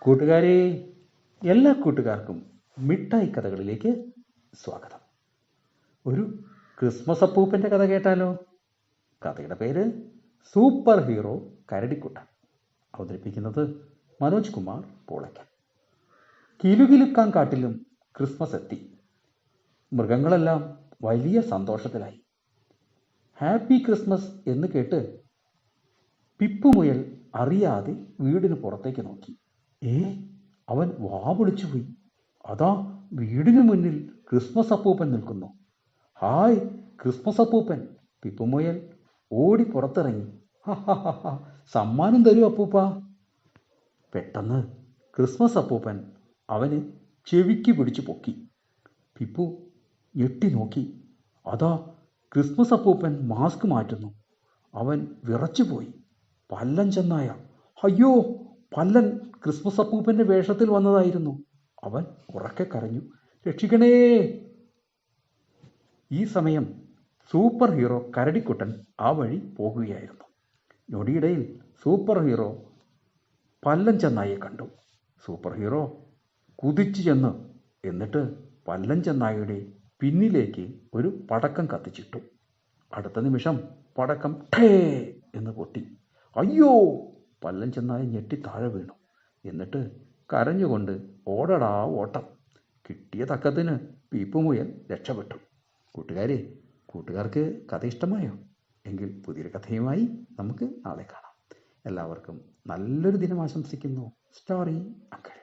കൂട്ടുകാരെ, എല്ലാ കൂട്ടുകാർക്കും മിഠായി കഥകളിലേക്ക് സ്വാഗതം. ഒരു ക്രിസ്മസ് അപ്പൂപ്പൻ്റെ കഥ കേട്ടാലോ? കഥയുടെ പേര് സൂപ്പർ ഹീറോ കരടിക്കുട്ടൻ. അവതരിപ്പിക്കുന്നത് മനോജ് കുമാർ പൂളയ്ക്കൽ. കിലുകിലുക്കാൻ കാട്ടിലും ക്രിസ്മസ് എത്തി. മൃഗങ്ങളെല്ലാം വലിയ സന്തോഷത്തിലായി. ഹാപ്പി ക്രിസ്മസ് എന്ന് കേട്ട് പിപ്പുമുയൽ അറിയാതെ വീടിന് പുറത്തേക്ക് നോക്കി. അവൻ വാ പൊളിച്ചുപോയി. അതാ വീടിന് മുന്നിൽ ക്രിസ്മസ് അപ്പൂപ്പൻ നിൽക്കുന്നു. ഹായ് ക്രിസ്മസ് അപ്പൂപ്പൻ! പിപ്പുമുയൽ ഓടി പുറത്തിറങ്ങി. സമ്മാനം തരൂ അപ്പൂപ്പ. പെട്ടെന്ന് ക്രിസ്മസ് അപ്പൂപ്പൻ അവന് ചെവിക്ക് പിടിച്ചു പൊക്കി. പിപ്പു ഞെട്ടി നോക്കി. അതാ ക്രിസ്മസ് അപ്പൂപ്പൻ മാസ്ക് മാറ്റുന്നു. അവൻ വിറച്ചുപോയി. പല്ലൻ ചെന്നായ! അയ്യോ, പല്ലൻ ക്രിസ്മസ് അപ്പൂപ്പൻ്റെ വേഷത്തിൽ വന്നതായിരുന്നു. അവൻ ഉറക്കെ കരഞ്ഞു, രക്ഷിക്കണേ! ഈ സമയം സൂപ്പർ ഹീറോ കരടിക്കുട്ടൻ ആ വഴി പോകുകയായിരുന്നു. ഞൊടിയിടയിൽ സൂപ്പർ ഹീറോ പല്ലൻ ചെന്നായെ കണ്ടു. സൂപ്പർ ഹീറോ കുതിച്ചു ചെന്ന് എന്നിട്ട് പല്ലൻ ചെന്നായയുടെ പിന്നിലേക്ക് ഒരു പടക്കം കത്തിച്ചിട്ടു. അടുത്ത നിമിഷം പടക്കം ഠേ എന്ന് പൊട്ടി. അയ്യോ! പല്ലൻ ചെന്നായ ഞെട്ടി താഴെ വീണു. എന്നിട്ട് കരഞ്ഞുകൊണ്ട് ഓടടാ ഓട്ടം. കിട്ടിയ തക്കത്തിന് പീപ്പുമുയൽ രക്ഷപ്പെട്ടു. കൂട്ടുകാർക്ക് കഥ ഇഷ്ടമായോ? എങ്കിൽ പുതിയൊരു കഥയുമായി നമുക്ക് നാളെ കാണാം. എല്ലാവർക്കും നല്ലൊരു ദിനം ആശംസിക്കുന്നു. Story uncle.